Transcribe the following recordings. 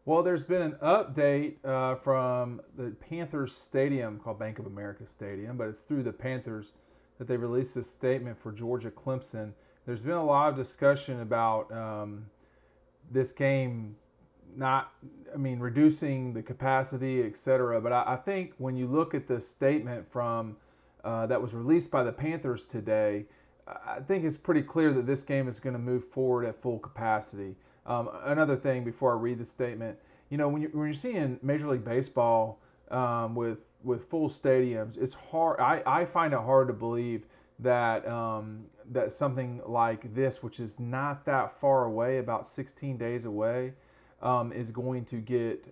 Well, there's been an update from the Panthers Stadium called Bank of America Stadium, but it's through the Panthers that they released a statement for Georgia-Clemson. There's been a lot of discussion about this game not, reducing the capacity, etc. But I think when you look at the statement from that was released by the Panthers today, I think it's pretty clear that this game is going to move forward at full capacity. Another thing before I read the statement, when you're seeing Major League Baseball with full stadiums, it's hard. I find it hard to believe that that something like this, which is not that far away, about 16 days away, is going to get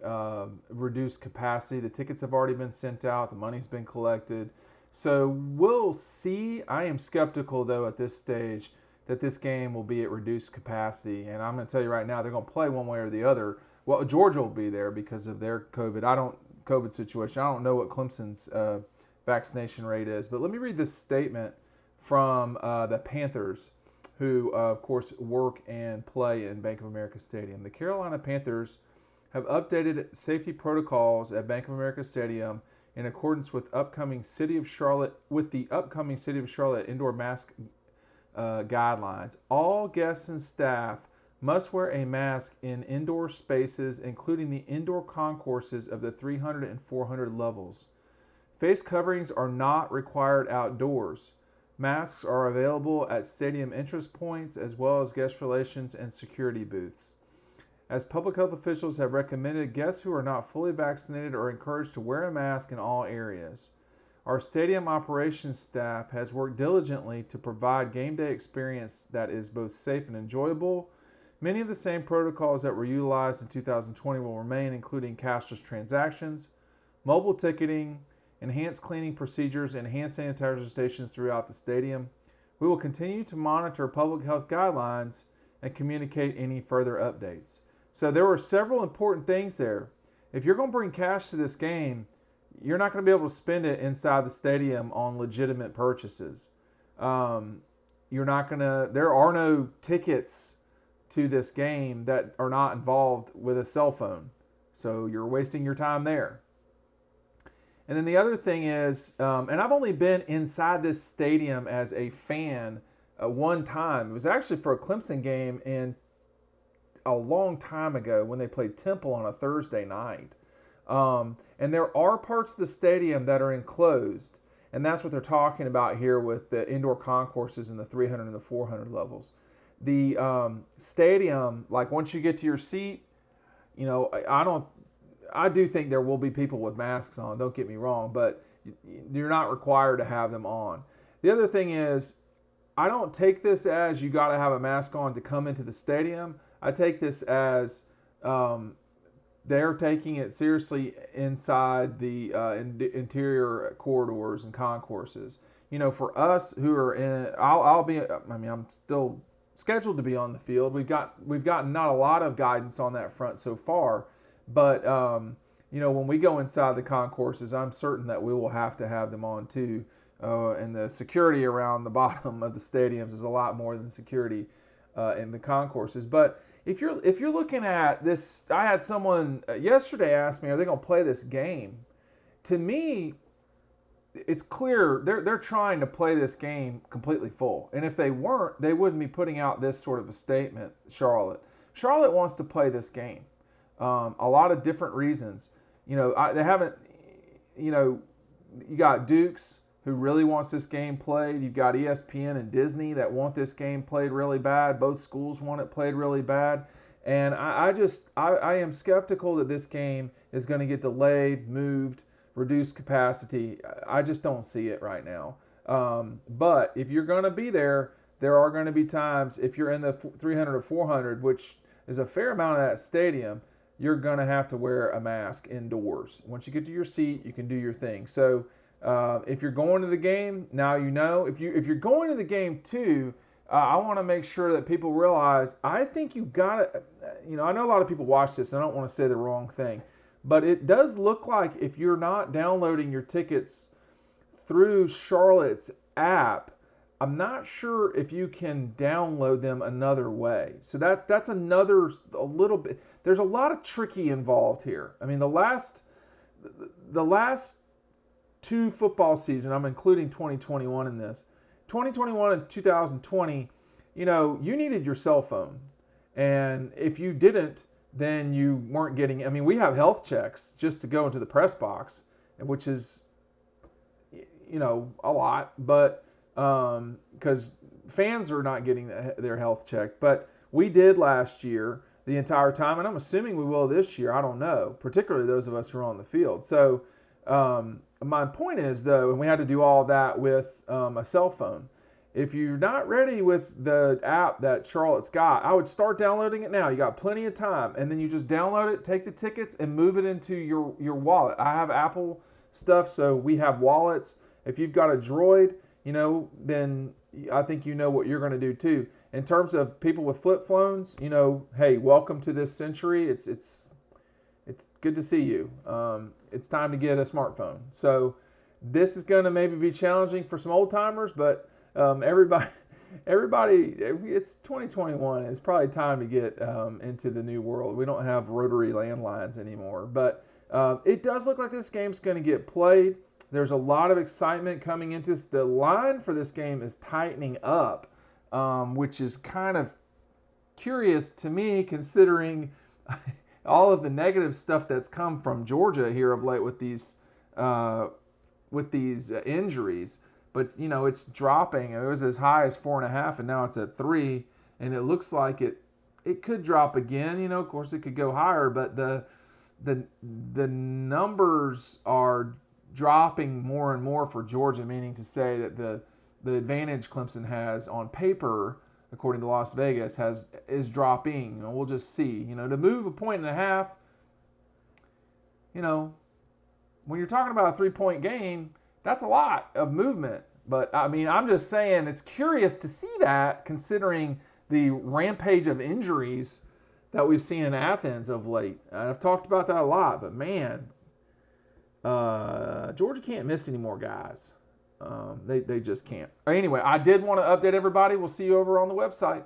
reduced capacity. The tickets have already been sent out. The money's been collected. So we'll see. I am skeptical, though, at this stage that this game will be at reduced capacity. And I'm going to tell you right now, they're going to play one way or the other. Well, Georgia will be there because of their COVID situation. I don't know what Clemson's vaccination rate is. But let me read this statement from the Panthers, who, of course, work and play in Bank of America Stadium. The Carolina Panthers have updated safety protocols at Bank of America Stadium in accordance with the upcoming City of Charlotte indoor mask guidelines. All guests and staff must wear a mask in indoor spaces, including the indoor concourses of the 300 and 400 levels. Face coverings are not required outdoors. Masks are available at stadium entrance points as well as guest relations and security booths. As public health officials have recommended, guests who are not fully vaccinated are encouraged to wear a mask in all areas. Our stadium operations staff has worked diligently to provide game day experience that is both safe and enjoyable. Many of the same protocols that were utilized in 2020 will remain, including cashless transactions, mobile ticketing, enhanced cleaning procedures, and hand sanitizer stations throughout the stadium. We will continue to monitor public health guidelines and communicate any further updates. So there were several important things there. If you're going to bring cash to this game, you're not going to be able to spend it inside the stadium on legitimate purchases. You're not going to. There are no tickets to this game that are not involved with a cell phone, so you're wasting your time there. And then the other thing is, and I've only been inside this stadium as a fan one time. It was actually for a Clemson game in a long time ago when they played Temple on a Thursday night. And there are parts of the stadium that are enclosed, and that's what they're talking about here with the indoor concourses in the 300 and the 400 levels. The stadium, like once you get to your seat, I do think there will be people with masks on, don't get me wrong, but you're not required to have them on. The other thing is, I don't take this as you got to have a mask on to come into the stadium. I take this as they're taking it seriously inside the interior corridors and concourses. For us who are in, I'm still scheduled to be on the field. We've gotten not a lot of guidance on that front so far, but when we go inside the concourses, I'm certain that we will have to have them on too. And the security around the bottom of the stadiums is a lot more than security in the concourses. But if you're looking at this, I had someone yesterday ask me, "Are they going to play this game?" To me, it's clear they're trying to play this game completely full. And if they weren't, they wouldn't be putting out this sort of a statement. Charlotte wants to play this game. A lot of different reasons. They haven't. You got Dukes who really wants this game played. You've got ESPN and Disney that want this game played really bad. Both schools want it played really bad. And I am skeptical that this game is going to get delayed, moved, reduced capacity. I just don't see it right now. But if you're going to be there, there are going to be times, if you're in the 300 or 400, which is a fair amount of that stadium, you're going to have to wear a mask indoors. Once you get to your seat, you can do your thing. So if you're going to the game, now you know. If you're going to the game too, I want to make sure that people realize, I think you got to, I know a lot of people watch this, and I don't want to say the wrong thing, but it does look like if you're not downloading your tickets through Charlotte's app, I'm not sure if you can download them another way. So that's another a little bit. there's a lot of tricky involved here. I mean, the last two football seasons, I'm including 2021 in this, 2021 and 2020, you needed your cell phone. And if you didn't, then you weren't getting, I mean, we have health checks just to go into the press box, which is, a lot, but because fans are not getting their health checked. But we did last year the entire time, and I'm assuming we will this year. I don't know, particularly those of us who are on the field. So my point is, though, and we had to do all that with a cell phone. If you're not ready with the app that Charlotte's got, I would start downloading it now. You got plenty of time. And then you just download it, take the tickets, and move it into your wallet. I have Apple stuff, so we have wallets. If you've got a Droid, then I think you know what you're going to do too. In terms of people with flip phones, hey, welcome to this century. It's good to see you. It's time to get a smartphone. So this is going to maybe be challenging for some old timers, but everybody, it's 2021. It's probably time to get into the new world. We don't have rotary landlines anymore, but it does look like this game's going to get played. There's a lot of excitement coming into this. The line for this game is tightening up, which is kind of curious to me, considering all of the negative stuff that's come from Georgia here of late with these injuries. But it's dropping. It was as high as 4.5, and now it's at 3, and it looks like it could drop again. Of course, it could go higher, but the numbers are dropping more and more for Georgia, meaning to say that the advantage Clemson has on paper, according to Las Vegas, is dropping. We'll just see. To move a 1.5 points, when you're talking about a 3-point game, that's a lot of movement. But I mean, I'm just saying it's curious to see that, considering the rampage of injuries that we've seen in Athens of late. I've talked about that a lot, but man, Georgia can't miss any more guys. They just can't. Anyway, I did want to update everybody. We'll see you over on the website.